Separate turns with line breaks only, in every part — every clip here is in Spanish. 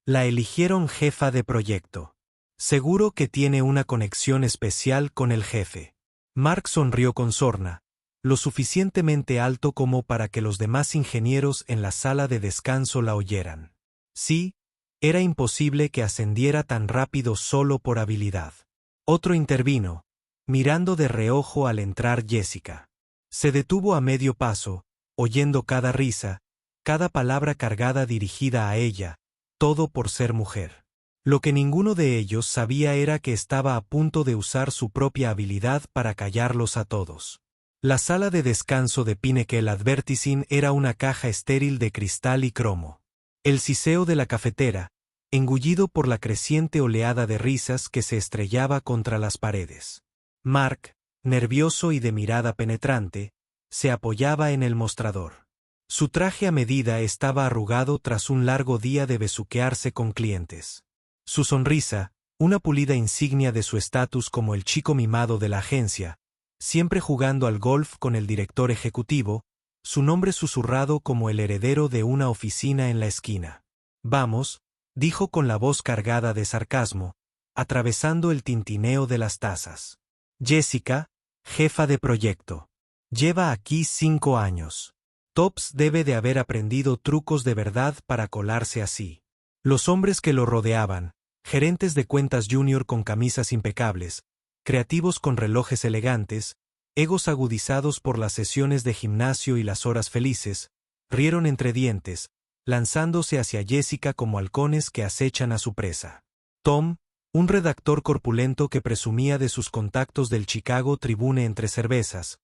La eligieron jefa de proyecto. Seguro que tiene una conexión especial con el jefe. Mark sonrió con sorna, lo suficientemente alto como para que los demás ingenieros en la sala de descanso la oyeran. Sí, era imposible que ascendiera tan rápido solo por habilidad. Otro intervino, mirando de reojo al entrar Jessica. Se detuvo a medio paso, oyendo cada risa, cada palabra cargada dirigida a ella, todo por ser mujer. Lo que ninguno de ellos sabía era que estaba a punto de usar su propia habilidad para callarlos a todos. La sala de descanso de Pinnacle Advertising era una caja estéril de cristal y cromo. El siseo de la cafetera, engullido por la creciente oleada de risas que se estrellaba contra las paredes. Mark, nervioso y de mirada penetrante, se apoyaba en el mostrador. Su traje a medida estaba arrugado tras un largo día de besuquearse con clientes. Su sonrisa, una pulida insignia de su estatus como el chico mimado de la agencia, siempre jugando al golf con el director ejecutivo, su nombre susurrado como el heredero de una oficina en la esquina. Vamos, dijo con la voz cargada de sarcasmo, atravesando el tintineo de las tazas. Jessica, jefa de proyecto. Lleva aquí 5 años. Tops debe de haber aprendido trucos de verdad para colarse así. Los hombres que lo rodeaban, gerentes de cuentas junior con camisas impecables, creativos con relojes elegantes, egos agudizados por las sesiones de gimnasio y las horas felices, rieron entre dientes, lanzándose hacia Jessica como halcones que acechan a su presa. Tom, un redactor corpulento que presumía de sus contactos del Chicago Tribune entre cervezas,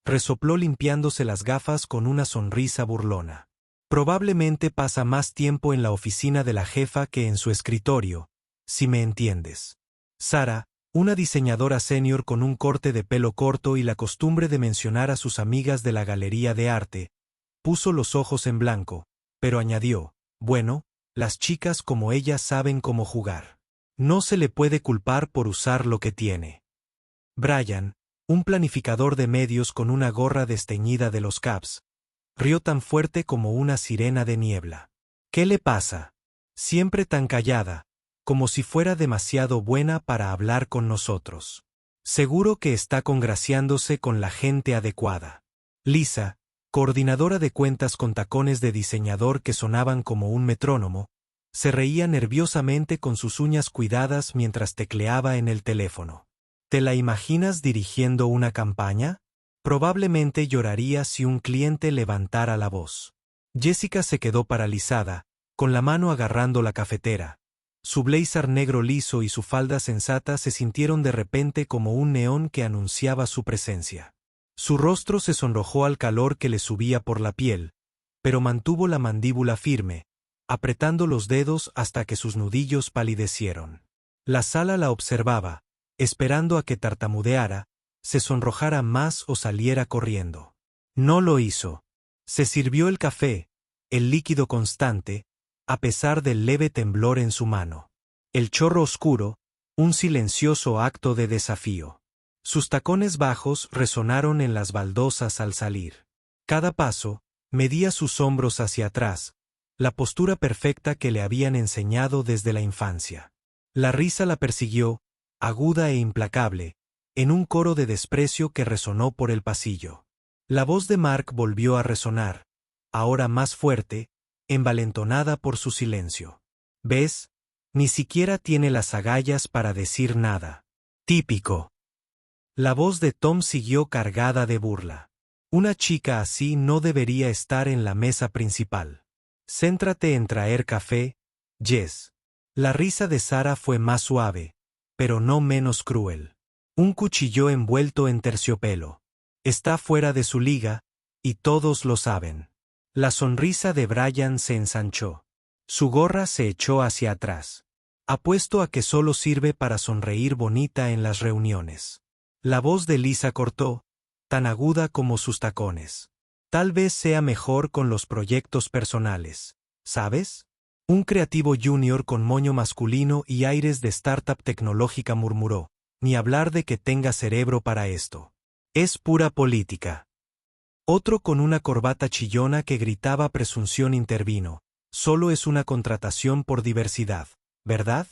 resopló limpiándose las gafas con una sonrisa burlona. Probablemente pasa más tiempo en la oficina de la jefa que en su escritorio, si me entiendes. Sara, una diseñadora senior con un corte de pelo corto y la costumbre de mencionar a sus amigas de la galería de arte, puso los ojos en blanco, pero añadió, bueno, las chicas como ella saben cómo jugar. No se le puede culpar por usar lo que tiene. Brian, un planificador de medios con una gorra desteñida de los Cavs, rió tan fuerte como una sirena de niebla. ¿Qué le pasa? Siempre tan callada, como si fuera demasiado buena para hablar con nosotros. Seguro que está congraciándose con la gente adecuada. Lisa, coordinadora de cuentas con tacones de diseñador que sonaban como un metrónomo, se reía nerviosamente con sus uñas cuidadas mientras tecleaba en el teléfono. ¿Te la imaginas dirigiendo una campaña? Probablemente lloraría si un cliente levantara la voz. Jessica se quedó paralizada, con la mano agarrando la cafetera. Su blazer negro liso y su falda sensata se sintieron de repente como un neón que anunciaba su presencia. Su rostro se sonrojó al calor que le subía por la piel, pero mantuvo la mandíbula firme, apretando los dedos hasta que sus nudillos palidecieron. La sala la observaba, esperando a que tartamudeara, se sonrojara más o saliera corriendo. No lo hizo. Se sirvió el café, el líquido constante, a pesar del leve temblor en su mano. El chorro oscuro, un silencioso acto de desafío. Sus tacones bajos resonaron en las baldosas al salir. Cada paso, medía sus hombros hacia atrás, la postura perfecta que le habían enseñado desde la infancia. La risa la persiguió, aguda e implacable, en un coro de desprecio que resonó por el pasillo. La voz de Mark volvió a resonar, ahora más fuerte, envalentonada por su silencio. ¿Ves? Ni siquiera tiene las agallas para decir nada. Típico. La voz de Tom siguió cargada de burla. Una chica así no debería estar en la mesa principal. Céntrate en traer café, Jess. La risa de Sara fue más suave, pero no menos cruel. Un cuchillo envuelto en terciopelo. Está fuera de su liga, y todos lo saben. La sonrisa de Brian se ensanchó. Su gorra se echó hacia atrás. Apuesto a que solo sirve para sonreír bonita en las reuniones. La voz de Lisa cortó, tan aguda como sus tacones. Tal vez sea mejor con los proyectos personales, ¿sabes? Un creativo junior con moño masculino y aires de startup tecnológica murmuró, ni hablar de que tenga cerebro para esto. Es pura política. Otro con una corbata chillona que gritaba presunción intervino. Solo es una contratación por diversidad, ¿verdad?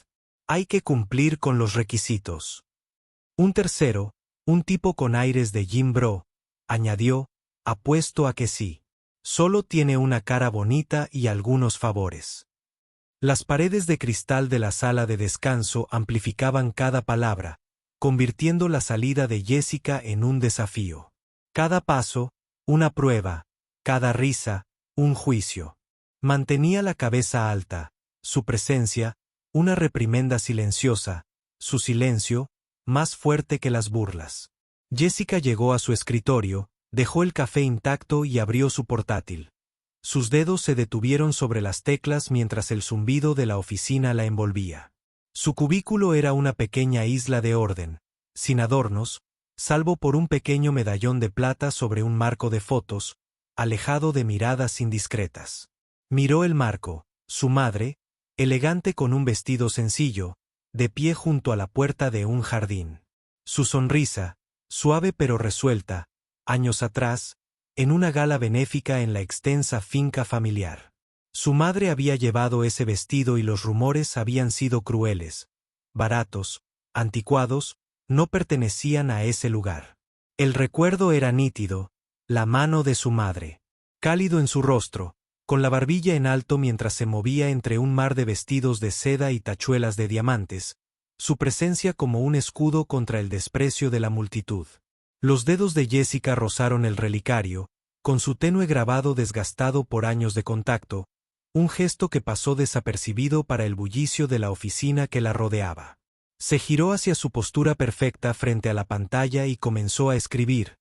Hay que cumplir con los requisitos. Un tercero, un tipo con aires de Jim Bro, añadió, apuesto a que sí. Solo tiene una cara bonita y algunos favores. Las paredes de cristal de la sala de descanso amplificaban cada palabra, convirtiendo la salida de Jessica en un desafío. Cada paso, una prueba, cada risa, un juicio. Mantenía la cabeza alta, su presencia, una reprimenda silenciosa, su silencio, más fuerte que las burlas. Jessica llegó a su escritorio, dejó el café intacto y abrió su portátil. Sus dedos se detuvieron sobre las teclas mientras el zumbido de la oficina la envolvía. Su cubículo era una pequeña isla de orden, sin adornos, salvo por un pequeño medallón de plata sobre un marco de fotos, alejado de miradas indiscretas. Miró el marco, su madre, elegante con un vestido sencillo, de pie junto a la puerta de un jardín. Su sonrisa, suave pero resuelta, años atrás, en una gala benéfica en la extensa finca familiar. Su madre había llevado ese vestido y los rumores habían sido crueles, baratos, anticuados, no pertenecían a ese lugar. El recuerdo era nítido, la mano de su madre, cálido en su rostro, con la barbilla en alto mientras se movía entre un mar de vestidos de seda y tachuelas de diamantes, su presencia como un escudo contra el desprecio de la multitud. Los dedos de Jessica rozaron el relicario, con su tenue grabado desgastado por años de contacto, un gesto que pasó desapercibido para el bullicio de la oficina que la rodeaba. Se giró hacia su postura perfecta frente a la pantalla y comenzó a escribir,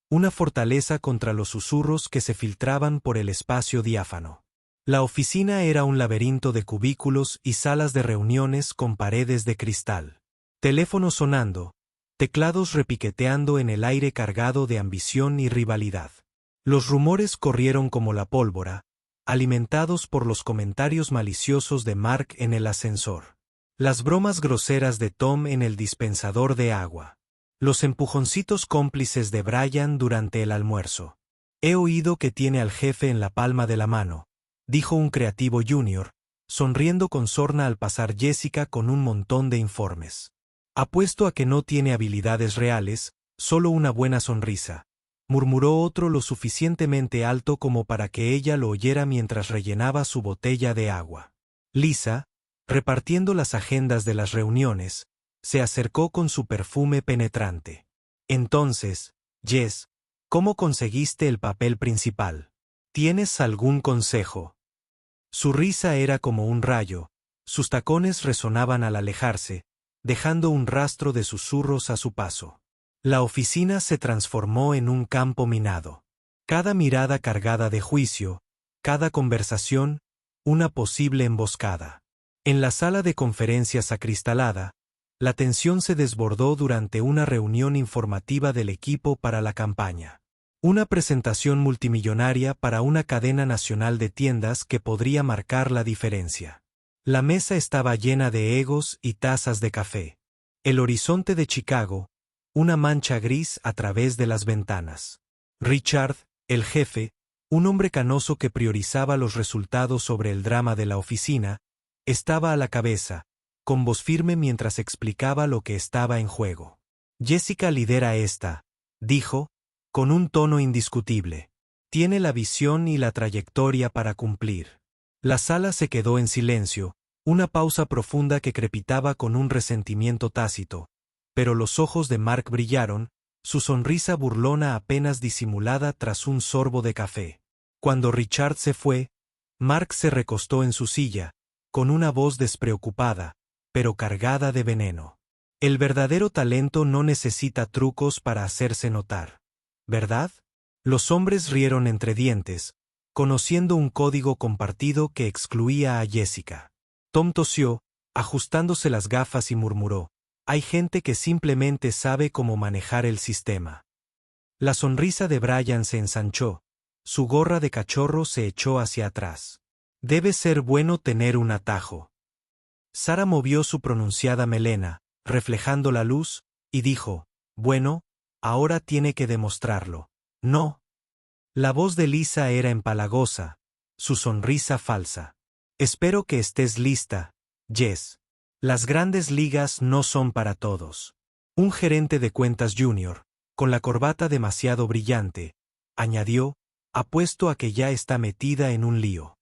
una fortaleza contra los susurros que se filtraban por el espacio diáfano. La oficina era un laberinto de cubículos y salas de reuniones con paredes de cristal. Teléfonos sonando, teclados repiqueteando en el aire cargado de ambición y rivalidad. Los rumores corrieron como la pólvora, alimentados por los comentarios maliciosos de Mark en el ascensor. Las bromas groseras de Tom en el dispensador de agua. Los empujoncitos cómplices de Brian durante el almuerzo. He oído que tiene al jefe en la palma de la mano, dijo un creativo junior, sonriendo con sorna al pasar Jessica con un montón de informes. Apuesto a que no tiene habilidades reales, solo una buena sonrisa, murmuró otro lo suficientemente alto como para que ella lo oyera mientras rellenaba su botella de agua. Lisa, repartiendo las agendas de las reuniones, se acercó con su perfume penetrante. Entonces, Jess, ¿cómo conseguiste el papel principal? ¿Tienes algún consejo? Su risa era como un rayo, sus tacones resonaban al alejarse, dejando un rastro de susurros a su paso. La oficina se transformó en un campo minado. Cada mirada cargada de juicio, cada conversación, una posible emboscada. En la sala de conferencias acristalada, la tensión se desbordó durante una reunión informativa del equipo para la campaña. Una presentación multimillonaria para una cadena nacional de tiendas que podría marcar la diferencia. La mesa estaba llena de egos y tazas de café. El horizonte de Chicago, una mancha gris a través de las ventanas. Richard, el jefe, un hombre canoso que priorizaba los resultados sobre el drama de la oficina, estaba a la cabeza, con voz firme mientras explicaba lo que estaba en juego. Jessica lidera esta, dijo, con un tono indiscutible. Tiene la visión y la trayectoria para cumplir. La sala se quedó en silencio, una pausa profunda que crepitaba con un resentimiento tácito, pero los ojos de Mark brillaron, su sonrisa burlona apenas disimulada tras un sorbo de café. Cuando Richard se fue, Mark se recostó en su silla, con una voz despreocupada, pero cargada de veneno. El verdadero talento no necesita trucos para hacerse notar, ¿verdad? Los hombres rieron entre dientes, conociendo un código compartido que excluía a Jessica. Tom tosió, ajustándose las gafas y murmuró, hay gente que simplemente sabe cómo manejar el sistema. La sonrisa de Brian se ensanchó, su gorra de cachorro se echó hacia atrás. Debe ser bueno tener un atajo. Sara movió su pronunciada melena, reflejando la luz, y dijo, bueno, ahora tiene que demostrarlo. No. La voz de Lisa era empalagosa, su sonrisa falsa. Espero que estés lista, Jess. Las grandes ligas no son para todos. Un gerente de cuentas junior, con la corbata demasiado brillante, añadió, apuesto a que ya está metida en un lío.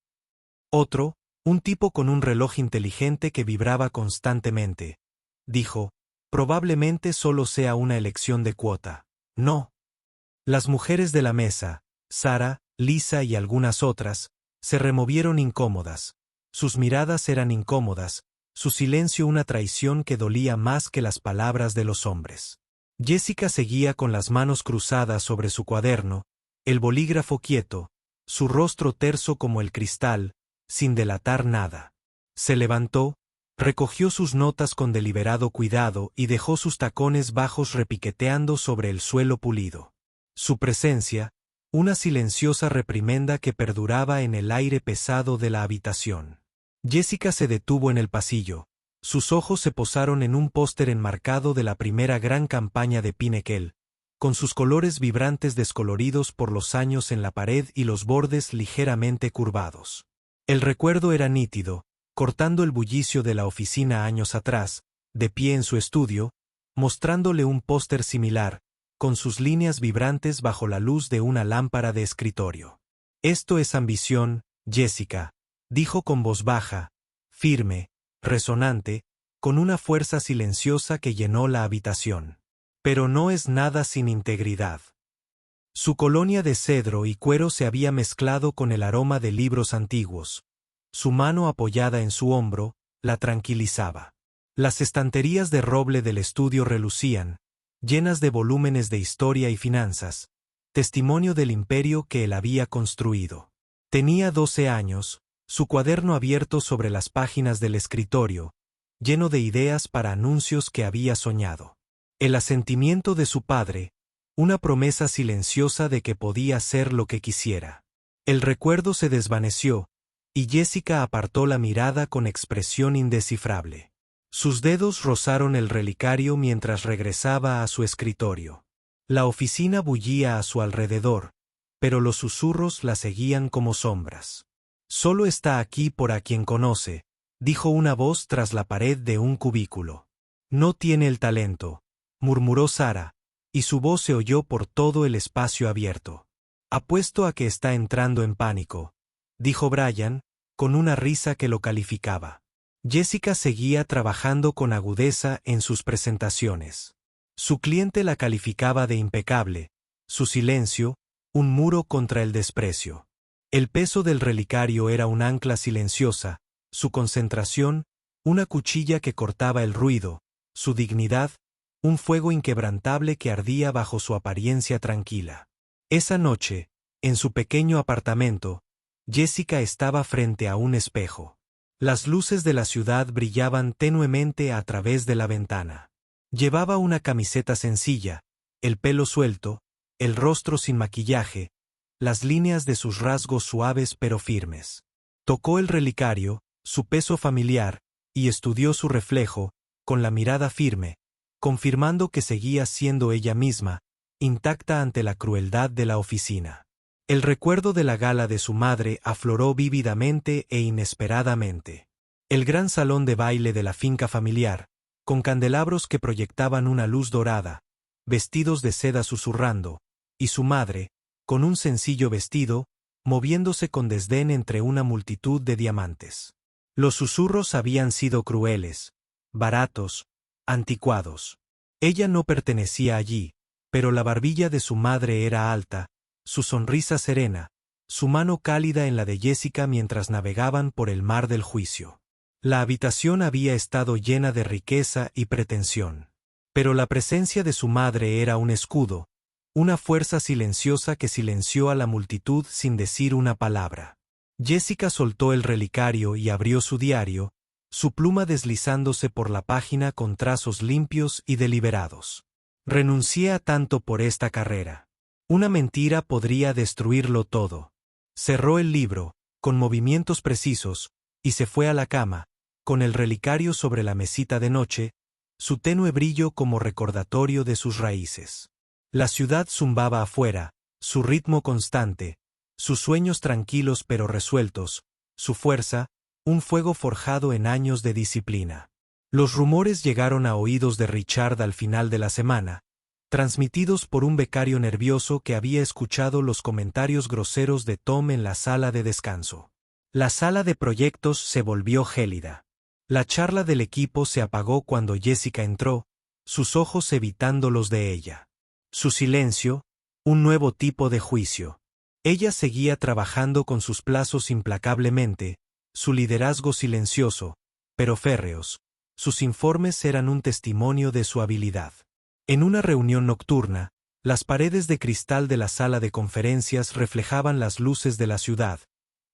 Otro, un tipo con un reloj inteligente que vibraba constantemente, dijo, probablemente solo sea una elección de cuota. No. Las mujeres de la mesa, Sara, Lisa y algunas otras, se removieron incómodas. Sus miradas eran incómodas, su silencio una traición que dolía más que las palabras de los hombres. Jessica seguía con las manos cruzadas sobre su cuaderno, el bolígrafo quieto, su rostro terso como el cristal, sin delatar nada. Se levantó, recogió sus notas con deliberado cuidado y dejó sus tacones bajos repiqueteando sobre el suelo pulido. Su presencia, una silenciosa reprimenda que perduraba en el aire pesado de la habitación. Jessica se detuvo en el pasillo. Sus ojos se posaron en un póster enmarcado de la primera gran campaña de Pinnacle, con sus colores vibrantes descoloridos por los años en la pared y los bordes ligeramente curvados. El recuerdo era nítido, cortando el bullicio de la oficina años atrás, de pie en su estudio, mostrándole un póster similar, con sus líneas vibrantes bajo la luz de una lámpara de escritorio. Esto es ambición, Jessica, dijo con voz baja, firme, resonante, con una fuerza silenciosa que llenó la habitación. Pero no es nada sin integridad. Su colonia de cedro y cuero se había mezclado con el aroma de libros antiguos. Su mano apoyada en su hombro, la tranquilizaba. Las estanterías de roble del estudio relucían, llenas de volúmenes de historia y finanzas, testimonio del imperio que él había construido. Tenía 12 años, su cuaderno abierto sobre las páginas del escritorio, lleno de ideas para anuncios que había soñado. El asentimiento de su padre, una promesa silenciosa de que podía hacer lo que quisiera. El recuerdo se desvaneció, y Jessica apartó la mirada con expresión indescifrable. Sus dedos rozaron el relicario mientras regresaba a su escritorio. La oficina bullía a su alrededor, pero los susurros la seguían como sombras. Solo está aquí por a quien conoce, dijo una voz tras la pared de un cubículo. No tiene el talento, murmuró Sara, y su voz se oyó por todo el espacio abierto. Apuesto a que está entrando en pánico, dijo Brian, con una risa que lo calificaba. Jessica seguía trabajando con agudeza en sus presentaciones. Su cliente la calificaba de impecable, su silencio, un muro contra el desprecio. El peso del relicario era un ancla silenciosa, su concentración, una cuchilla que cortaba el ruido, su dignidad, un fuego inquebrantable que ardía bajo su apariencia tranquila. Esa noche, en su pequeño apartamento, Jessica estaba frente a un espejo. Las luces de la ciudad brillaban tenuemente a través de la ventana. Llevaba una camiseta sencilla, el pelo suelto, el rostro sin maquillaje, las líneas de sus rasgos suaves pero firmes. Tocó el relicario, su peso familiar, y estudió su reflejo, con la mirada firme, confirmando que seguía siendo ella misma, intacta ante la crueldad de la oficina. El recuerdo de la gala de su madre afloró vívidamente e inesperadamente. El gran salón de baile de la finca familiar, con candelabros que proyectaban una luz dorada, vestidos de seda susurrando, y su madre, con un sencillo vestido, moviéndose con desdén entre una multitud de diamantes. Los susurros habían sido crueles, baratos, anticuados. Ella no pertenecía allí, pero la barbilla de su madre era alta, su sonrisa serena, su mano cálida en la de Jessica mientras navegaban por el mar del juicio. La habitación había estado llena de riqueza y pretensión. Pero la presencia de su madre era un escudo, una fuerza silenciosa que silenció a la multitud sin decir una palabra. Jessica soltó el relicario y abrió su diario, su pluma deslizándose por la página con trazos limpios y deliberados. Renuncié a tanto por esta carrera. Una mentira podría destruirlo todo. Cerró el libro, con movimientos precisos, y se fue a la cama, con el relicario sobre la mesita de noche, su tenue brillo como recordatorio de sus raíces. La ciudad zumbaba afuera, su ritmo constante, sus sueños tranquilos pero resueltos, su fuerza, un fuego forjado en años de disciplina. Los rumores llegaron a oídos de Richard al final de la semana, transmitidos por un becario nervioso que había escuchado los comentarios groseros de Tom en la sala de descanso. La sala de proyectos se volvió gélida. La charla del equipo se apagó cuando Jessica entró, sus ojos evitando los de ella. Su silencio, un nuevo tipo de juicio. Ella seguía trabajando con sus plazos implacablemente, su liderazgo silencioso, pero férreos. Sus informes eran un testimonio de su habilidad. En una reunión nocturna, las paredes de cristal de la sala de conferencias reflejaban las luces de la ciudad,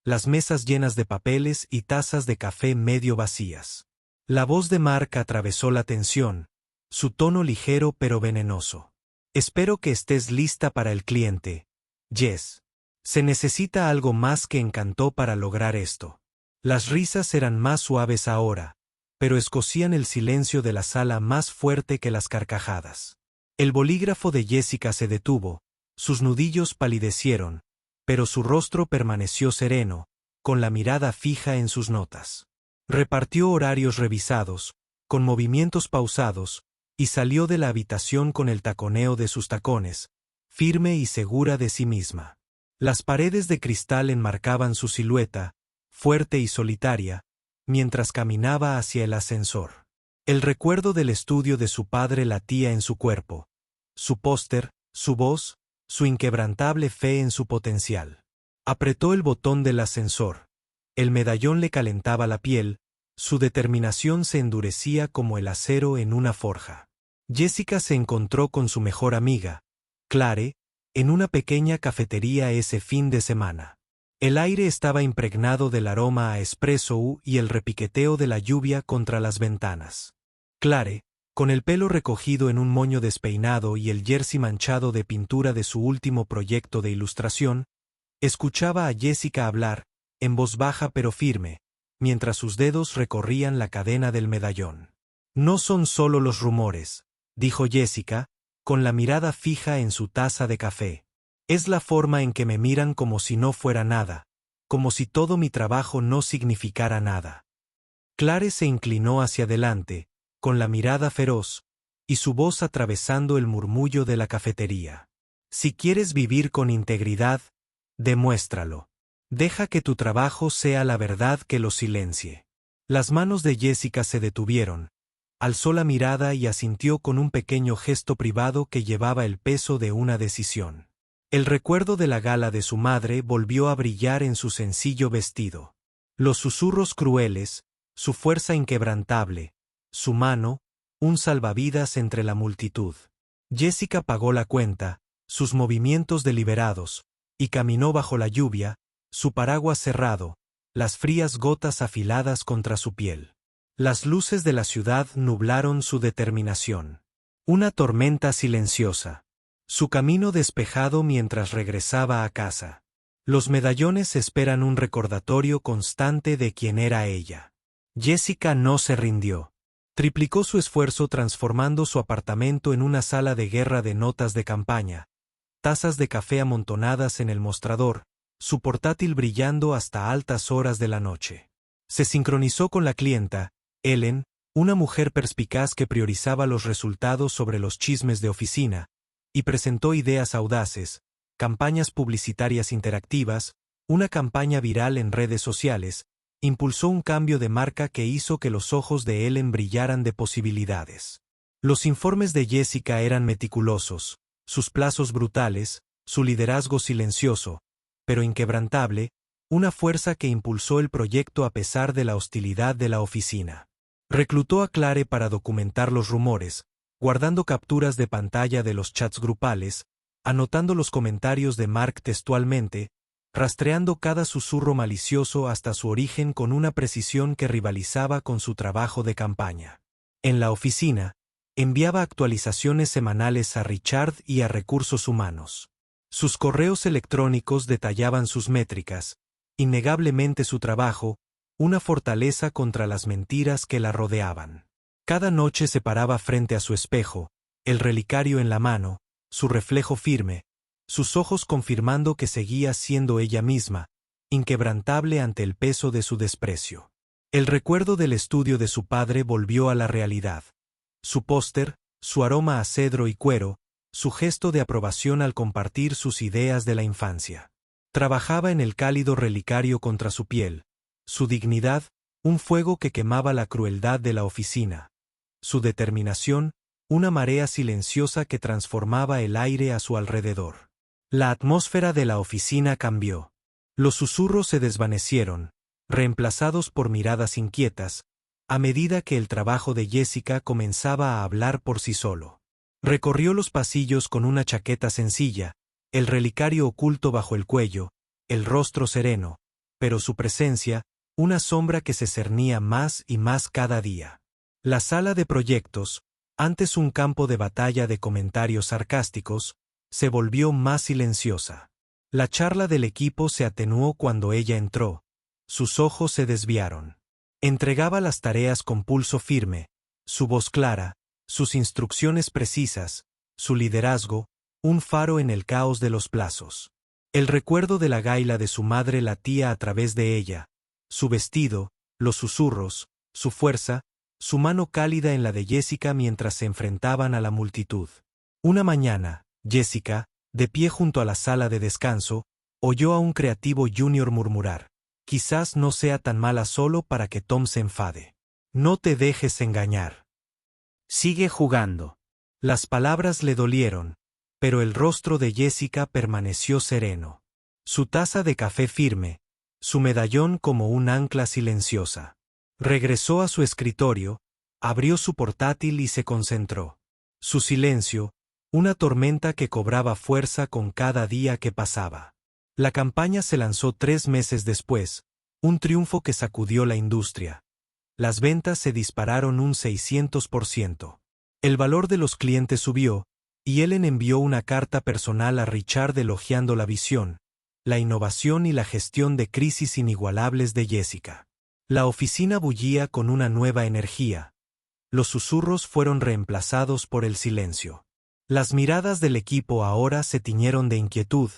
las mesas llenas de papeles y tazas de café medio vacías. La voz de Mark atravesó la tensión, su tono ligero pero venenoso. Espero que estés lista para el cliente, Jess. Se necesita algo más que encantó para lograr esto. Las risas eran más suaves ahora, pero escocían el silencio de la sala más fuerte que las carcajadas. El bolígrafo de Jessica se detuvo, sus nudillos palidecieron, pero su rostro permaneció sereno, con la mirada fija en sus notas. Repartió horarios revisados, con movimientos pausados, y salió de la habitación con el taconeo de sus tacones, firme y segura de sí misma. Las paredes de cristal enmarcaban su silueta, fuerte y solitaria, mientras caminaba hacia el ascensor. El recuerdo del estudio de su padre latía en su cuerpo, su póster, su voz, su inquebrantable fe en su potencial. Apretó el botón del ascensor. El medallón le calentaba la piel, su determinación se endurecía como el acero en una forja. Jessica se encontró con su mejor amiga, Clare, en una pequeña cafetería ese fin de semana. El aire estaba impregnado del aroma a espresso y el repiqueteo de la lluvia contra las ventanas. Clare, con el pelo recogido en un moño despeinado y el jersey manchado de pintura de su último proyecto de ilustración, escuchaba a Jessica hablar, en voz baja pero firme, mientras sus dedos recorrían la cadena del medallón. No son solo los rumores, dijo Jessica, con la mirada fija en su taza de café. Es la forma en que me miran como si no fuera nada, como si todo mi trabajo no significara nada. Clare se inclinó hacia adelante, con la mirada feroz, y su voz atravesando el murmullo de la cafetería. Si quieres vivir con integridad, demuéstralo. Deja que tu trabajo sea la verdad que lo silencie. Las manos de Jessica se detuvieron, alzó la mirada y asintió con un pequeño gesto privado que llevaba el peso de una decisión. El recuerdo de la gala de su madre volvió a brillar en su sencillo vestido. Los susurros crueles, su fuerza inquebrantable, su mano, un salvavidas entre la multitud. Jessica pagó la cuenta, sus movimientos deliberados, y caminó bajo la lluvia, su paraguas cerrado, las frías gotas afiladas contra su piel. Las luces de la ciudad nublaron su determinación. Una tormenta silenciosa. Su camino despejado mientras regresaba a casa. Los medallones esperan un recordatorio constante de quién era ella. Jessica no se rindió. Triplicó su esfuerzo transformando su apartamento en una sala de guerra de notas de campaña, tazas de café amontonadas en el mostrador, su portátil brillando hasta altas horas de la noche. Se sincronizó con la clienta, Ellen, una mujer perspicaz que priorizaba los resultados sobre los chismes de oficina, y presentó ideas audaces, campañas publicitarias interactivas, una campaña viral en redes sociales, impulsó un cambio de marca que hizo que los ojos de Ellen brillaran de posibilidades. Los informes de Jessica eran meticulosos, sus plazos brutales, su liderazgo silencioso, pero inquebrantable, una fuerza que impulsó el proyecto a pesar de la hostilidad de la oficina. Reclutó a Clare para documentar los rumores, guardando capturas de pantalla de los chats grupales, anotando los comentarios de Mark textualmente, rastreando cada susurro malicioso hasta su origen con una precisión que rivalizaba con su trabajo de campaña. En la oficina, enviaba actualizaciones semanales a Richard y a Recursos Humanos. Sus correos electrónicos detallaban sus métricas, innegablemente su trabajo, una fortaleza contra las mentiras que la rodeaban. Cada noche se paraba frente a su espejo, el relicario en la mano, su reflejo firme, sus ojos confirmando que seguía siendo ella misma, inquebrantable ante el peso de su desprecio. El recuerdo del estudio de su padre volvió a la realidad. Su póster, su aroma a cedro y cuero, su gesto de aprobación al compartir sus ideas de la infancia. Trabajaba en el cálido relicario contra su piel, su dignidad, un fuego que quemaba la crueldad de la oficina. Su determinación, una marea silenciosa que transformaba el aire a su alrededor. La atmósfera de la oficina cambió. Los susurros se desvanecieron, reemplazados por miradas inquietas, a medida que el trabajo de Jessica comenzaba a hablar por sí solo. Recorrió los pasillos con una chaqueta sencilla, el relicario oculto bajo el cuello, el rostro sereno, pero su presencia, una sombra que se cernía más y más cada día. La sala de proyectos, antes un campo de batalla de comentarios sarcásticos, se volvió más silenciosa. La charla del equipo se atenuó cuando ella entró. Sus ojos se desviaron. Entregaba las tareas con pulso firme, su voz clara, sus instrucciones precisas, su liderazgo, un faro en el caos de los plazos. El recuerdo de la gaila de su madre latía a través de ella, su vestido, los susurros, su fuerza, su mano cálida en la de Jessica mientras se enfrentaban a la multitud. Una mañana, Jessica, de pie junto a la sala de descanso, oyó a un creativo junior murmurar: «Quizás no sea tan mala solo para que Tom se enfade. No te dejes engañar. Sigue jugando». Las palabras le dolieron, pero el rostro de Jessica permaneció sereno. Su taza de café firme, su medallón como un ancla silenciosa. Regresó a su escritorio, abrió su portátil y se concentró. Su silencio, una tormenta que cobraba fuerza con cada día que pasaba. La campaña se lanzó 3 meses después, un triunfo que sacudió la industria. Las ventas se dispararon un 600%. El valor de los clientes subió, y Ellen envió una carta personal a Richard elogiando la visión, la innovación y la gestión de crisis inigualables de Jessica. La oficina bullía con una nueva energía. Los susurros fueron reemplazados por el silencio. Las miradas del equipo ahora se tiñeron de inquietud,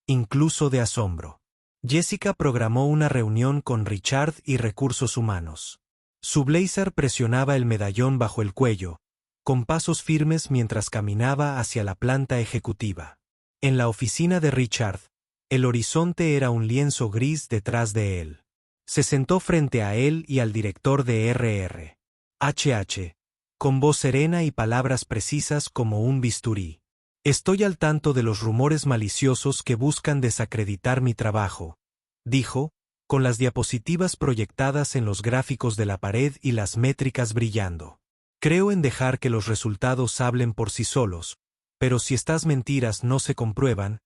incluso de asombro. Jessica programó una reunión con Richard y recursos humanos. Su blazer presionaba el medallón bajo el cuello, con pasos firmes mientras caminaba hacia la planta ejecutiva. En la oficina de Richard, el horizonte era un lienzo gris detrás de él. Se sentó frente a él y al director de R.R. H., con voz serena y palabras precisas como un bisturí. «Estoy al tanto de los rumores maliciosos que buscan desacreditar mi trabajo», dijo, con las diapositivas proyectadas en los gráficos de la pared y las métricas brillando. «Creo en dejar que los resultados hablen por sí solos, pero si estas mentiras no se comprueban,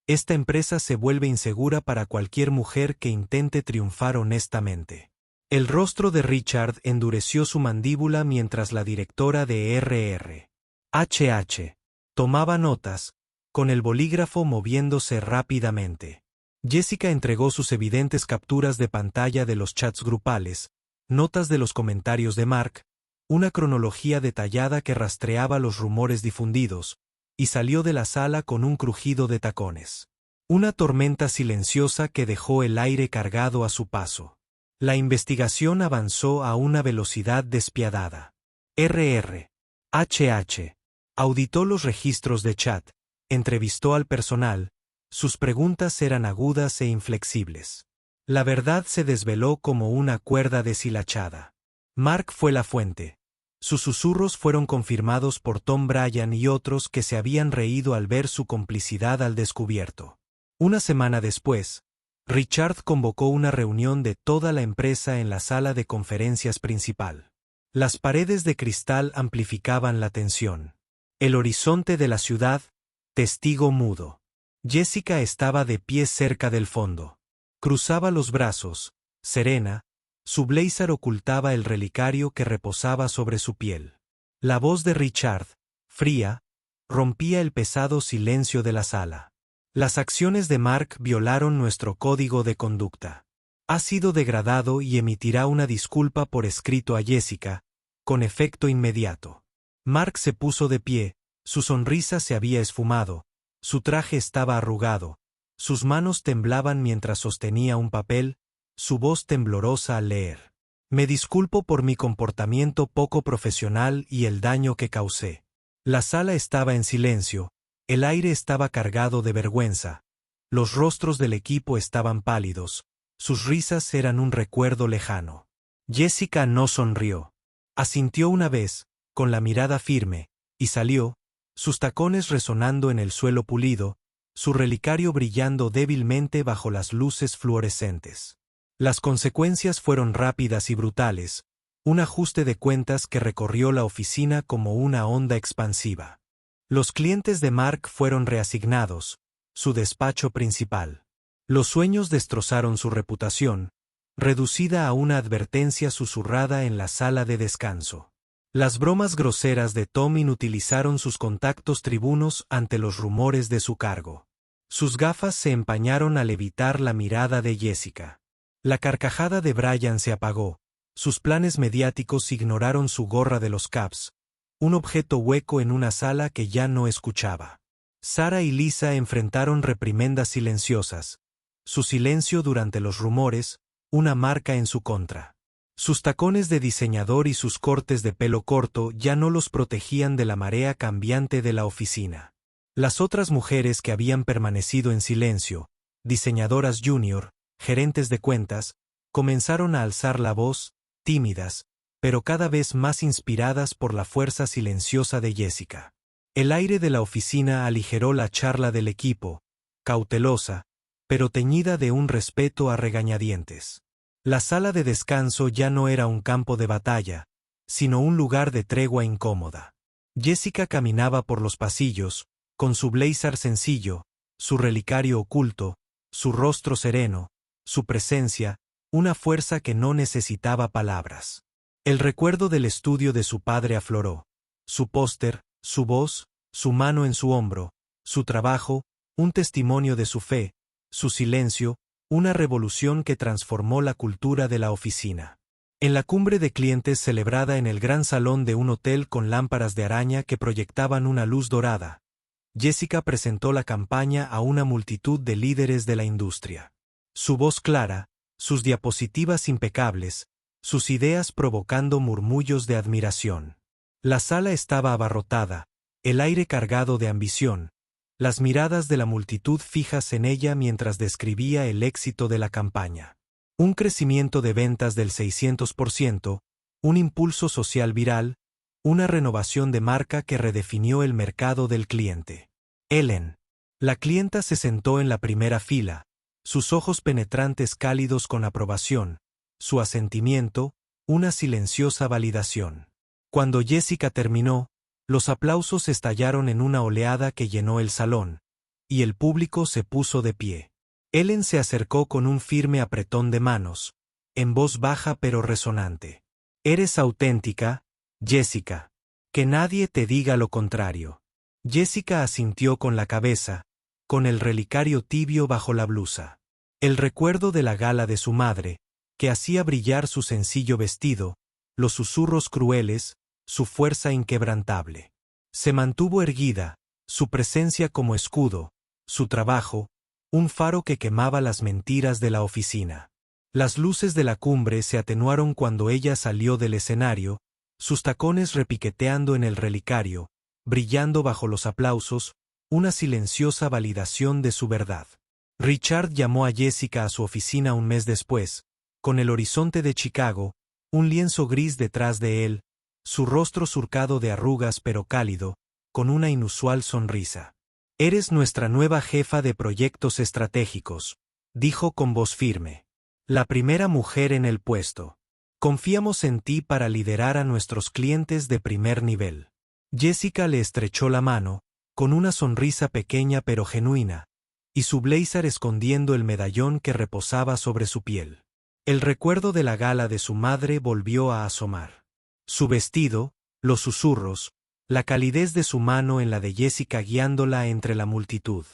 esta empresa se vuelve insegura para cualquier mujer que intente triunfar honestamente». El rostro de Richard endureció su mandíbula mientras la directora de R.R. H. tomaba notas, con el bolígrafo moviéndose rápidamente. Jessica entregó sus evidentes capturas de pantalla de los chats grupales, notas de los comentarios de Mark, una cronología detallada que rastreaba los rumores difundidos, y salió de la sala con un crujido de tacones. Una tormenta silenciosa que dejó el aire cargado a su paso. La investigación avanzó a una velocidad despiadada. R.R. H. auditó los registros de chat, entrevistó al personal, sus preguntas eran agudas e inflexibles. La verdad se desveló como una cuerda deshilachada. Mark fue la fuente. Sus susurros fueron confirmados por Tom Bryan y otros que se habían reído al ver su complicidad al descubierto. Una semana después, Richard convocó una reunión de toda la empresa en la sala de conferencias principal. Las paredes de cristal amplificaban la tensión. El horizonte de la ciudad, testigo mudo. Jessica estaba de pie cerca del fondo. Cruzaba los brazos, serena, su blazer ocultaba el relicario que reposaba sobre su piel. La voz de Richard, fría, rompía el pesado silencio de la sala. Las acciones de Mark violaron nuestro código de conducta. Ha sido degradado y emitirá una disculpa por escrito a Jessica, con efecto inmediato. Mark se puso de pie, su sonrisa se había esfumado, su traje estaba arrugado, sus manos temblaban mientras sostenía un papel, su voz temblorosa al leer. Me disculpo por mi comportamiento poco profesional y el daño que causé. La sala estaba en silencio, el aire estaba cargado de vergüenza. Los rostros del equipo estaban pálidos, sus risas eran un recuerdo lejano. Jessica no sonrió. Asintió una vez, con la mirada firme, y salió, sus tacones resonando en el suelo pulido, su relicario brillando débilmente bajo las luces fluorescentes. Las consecuencias fueron rápidas y brutales, un ajuste de cuentas que recorrió la oficina como una onda expansiva. Los clientes de Mark fueron reasignados, su despacho principal. Los sueños destrozaron su reputación, reducida a una advertencia susurrada en la sala de descanso. Las bromas groseras de Tom inutilizaron sus contactos tribunos ante los rumores de su cargo. Sus gafas se empañaron al evitar la mirada de Jessica. La carcajada de Brian se apagó, sus planes mediáticos ignoraron su gorra de los Cavs, un objeto hueco en una sala que ya no escuchaba. Sarah y Lisa enfrentaron reprimendas silenciosas, su silencio durante los rumores, una marca en su contra. Sus tacones de diseñador y sus cortes de pelo corto ya no los protegían de la marea cambiante de la oficina. Las otras mujeres que habían permanecido en silencio, diseñadoras junior, gerentes de cuentas, comenzaron a alzar la voz, tímidas, pero cada vez más inspiradas por la fuerza silenciosa de Jessica. El aire de la oficina aligeró la charla del equipo, cautelosa, pero teñida de un respeto a regañadientes. La sala de descanso ya no era un campo de batalla, sino un lugar de tregua incómoda. Jessica caminaba por los pasillos, con su blazer sencillo, su relicario oculto, su rostro sereno, su presencia, una fuerza que no necesitaba palabras. El recuerdo del estudio de su padre afloró. Su póster, su voz, su mano en su hombro, su trabajo, un testimonio de su fe, su silencio, una revolución que transformó la cultura de la oficina. En la cumbre de clientes celebrada en el gran salón de un hotel con lámparas de araña que proyectaban una luz dorada, Jessica presentó la campaña a una multitud de líderes de la industria. Su voz clara, sus diapositivas impecables, sus ideas provocando murmullos de admiración. La sala estaba abarrotada, el aire cargado de ambición, las miradas de la multitud fijas en ella mientras describía el éxito de la campaña. Un crecimiento de ventas del 600%, un impulso social viral, una renovación de marca que redefinió el mercado del cliente. Ellen. La clienta se sentó en la primera fila, sus ojos penetrantes cálidos con aprobación, su asentimiento, una silenciosa validación. Cuando Jessica terminó, los aplausos estallaron en una oleada que llenó el salón, y el público se puso de pie. Ellen se acercó con un firme apretón de manos, en voz baja pero resonante. «Eres auténtica, Jessica. Que nadie te diga lo contrario». Jessica asintió con la cabeza, con el relicario tibio bajo la blusa. El recuerdo de la gala de su madre, que hacía brillar su sencillo vestido, los susurros crueles, su fuerza inquebrantable. Se mantuvo erguida, su presencia como escudo, su trabajo, un faro que quemaba las mentiras de la oficina. Las luces de la cumbre se atenuaron cuando ella salió del escenario, sus tacones repiqueteando en el relicario, brillando bajo los aplausos, una silenciosa validación de su verdad. Richard llamó a Jessica a su oficina un mes después, con el horizonte de Chicago, un lienzo gris detrás de él, su rostro surcado de arrugas pero cálido, con una inusual sonrisa. «Eres nuestra nueva jefa de proyectos estratégicos», dijo con voz firme. «La primera mujer en el puesto. Confiamos en ti para liderar a nuestros clientes de primer nivel». Jessica le estrechó la mano, con una sonrisa pequeña pero genuina, y su blazer escondiendo el medallón que reposaba sobre su piel. El recuerdo de la gala de su madre volvió a asomar. Su vestido, los susurros, la calidez de su mano en la de Jessica guiándola entre la multitud.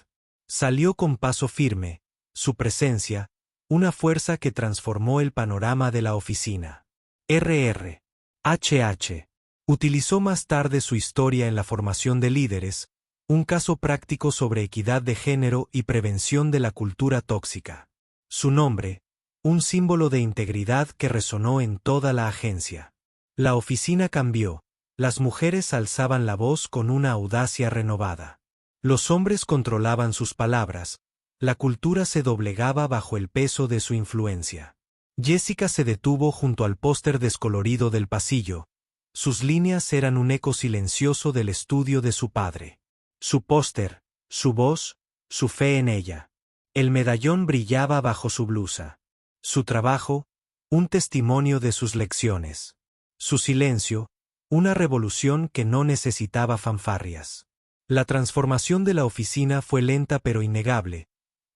Salió con paso firme, su presencia, una fuerza que transformó el panorama de la oficina. HH. Utilizó más tarde su historia en la formación de líderes, un caso práctico sobre equidad de género y prevención de la cultura tóxica. Su nombre, un símbolo de integridad que resonó en toda la agencia. La oficina cambió, las mujeres alzaban la voz con una audacia renovada. Los hombres controlaban sus palabras, la cultura se doblegaba bajo el peso de su influencia. Jessica se detuvo junto al póster descolorido del pasillo. Sus líneas eran un eco silencioso del estudio de su padre. Su póster, su voz, su fe en ella. El medallón brillaba bajo su blusa. Su trabajo, un testimonio de sus lecciones. Su silencio, una revolución que no necesitaba fanfarrias. La transformación de la oficina fue lenta pero innegable,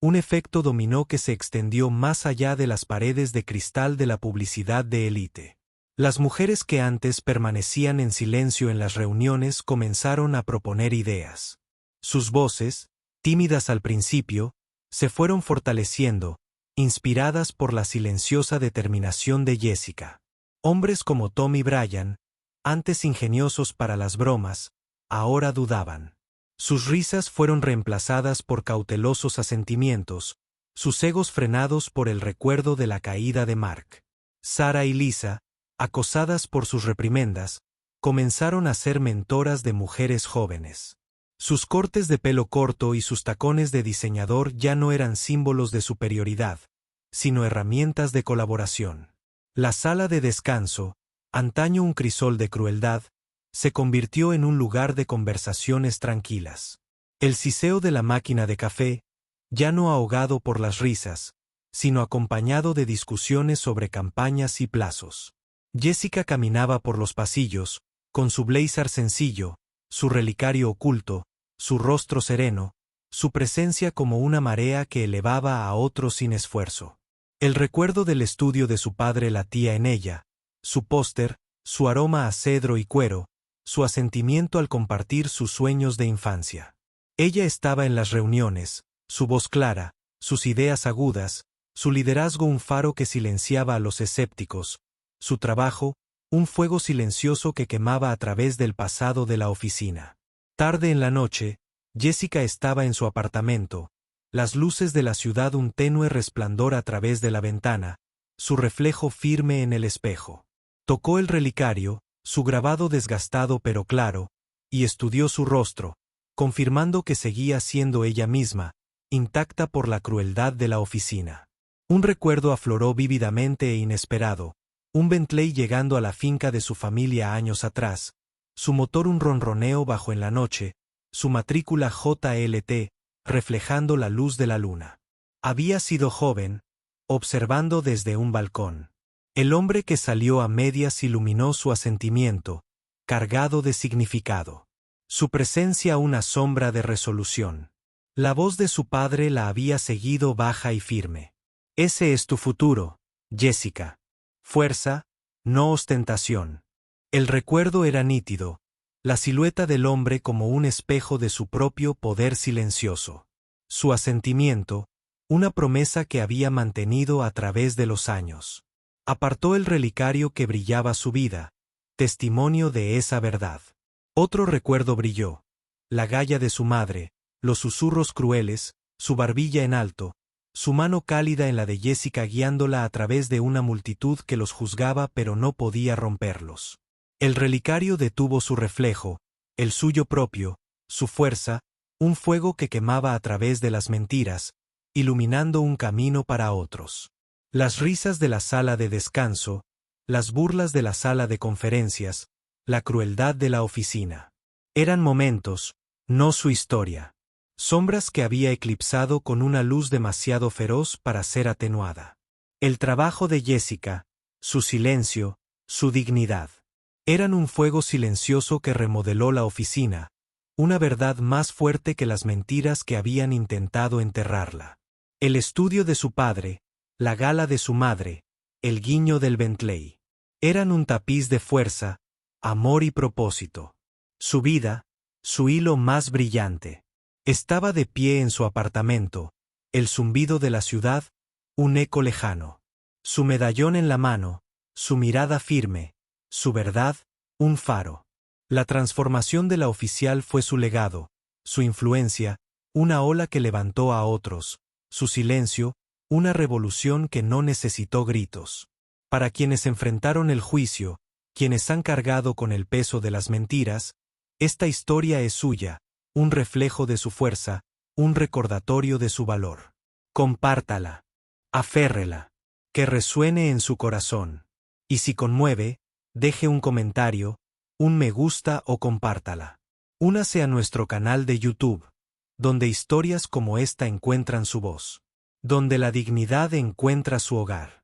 un efecto dominó que se extendió más allá de las paredes de cristal de la publicidad de élite. Las mujeres que antes permanecían en silencio en las reuniones comenzaron a proponer ideas. Sus voces, tímidas al principio, se fueron fortaleciendo, inspiradas por la silenciosa determinación de Jessica. Hombres como Tom y Brian, antes ingeniosos para las bromas, ahora dudaban. Sus risas fueron reemplazadas por cautelosos asentimientos, sus egos frenados por el recuerdo de la caída de Mark. Sarah y Lisa, acosadas por sus reprimendas, comenzaron a ser mentoras de mujeres jóvenes. Sus cortes de pelo corto y sus tacones de diseñador ya no eran símbolos de superioridad, sino herramientas de colaboración. La sala de descanso, antaño un crisol de crueldad, se convirtió en un lugar de conversaciones tranquilas. El siseo de la máquina de café, ya no ahogado por las risas, sino acompañado de discusiones sobre campañas y plazos. Jessica caminaba por los pasillos, con su blazer sencillo, su relicario oculto, su rostro sereno, su presencia como una marea que elevaba a otros sin esfuerzo. El recuerdo del estudio de su padre latía en ella, su póster, su aroma a cedro y cuero, su asentimiento al compartir sus sueños de infancia. Ella estaba en las reuniones, su voz clara, sus ideas agudas, su liderazgo un faro que silenciaba a los escépticos, su trabajo, un fuego silencioso que quemaba a través del pasado de la oficina. Tarde en la noche, Jessica estaba en su apartamento, las luces de la ciudad un tenue resplandor a través de la ventana, su reflejo firme en el espejo. Tocó el relicario, su grabado desgastado pero claro, y estudió su rostro, confirmando que seguía siendo ella misma, intacta por la crueldad de la oficina. Un recuerdo afloró vívidamente e inesperado, un Bentley llegando a la finca de su familia años atrás, su motor un ronroneo bajo en la noche, su matrícula JLT, reflejando la luz de la luna. Había sido joven, observando desde un balcón. El hombre que salió a medias iluminó su asentimiento, cargado de significado. Su presencia una sombra de resolución. La voz de su padre la había seguido baja y firme. Ese es tu futuro, Jessica. Fuerza, no ostentación. El recuerdo era nítido, la silueta del hombre como un espejo de su propio poder silencioso. Su asentimiento, una promesa que había mantenido a través de los años. Apartó el relicario que brillaba su vida, testimonio de esa verdad. Otro recuerdo brilló, la galla de su madre, los susurros crueles, su barbilla en alto, su mano cálida en la de Jessica guiándola a través de una multitud que los juzgaba pero no podía romperlos. El relicario detuvo su reflejo, el suyo propio, su fuerza, un fuego que quemaba a través de las mentiras, iluminando un camino para otros. Las risas de la sala de descanso, las burlas de la sala de conferencias, la crueldad de la oficina. Eran momentos, no su historia. Sombras que había eclipsado con una luz demasiado feroz para ser atenuada. El trabajo de Jessica, su silencio, su dignidad. Eran un fuego silencioso que remodeló la oficina, una verdad más fuerte que las mentiras que habían intentado enterrarla. El estudio de su padre, la gala de su madre, el guiño del Bentley. Eran un tapiz de fuerza, amor y propósito. Su vida, su hilo más brillante. Estaba de pie en su apartamento, el zumbido de la ciudad, un eco lejano. Su medallón en la mano, su mirada firme, su verdad, un faro. La transformación de la oficial fue su legado, su influencia, una ola que levantó a otros, su silencio, Una revolución que no necesitó gritos. Para quienes enfrentaron el juicio, quienes han cargado con el peso de las mentiras, esta historia es suya, un reflejo de su fuerza, un recordatorio de su valor. Compártala. Aférrela. Que resuene en su corazón. Y si conmueve, deje un comentario, un me gusta o compártala. Únase a nuestro canal de YouTube, donde historias como esta encuentran su voz. Donde la dignidad encuentra su hogar.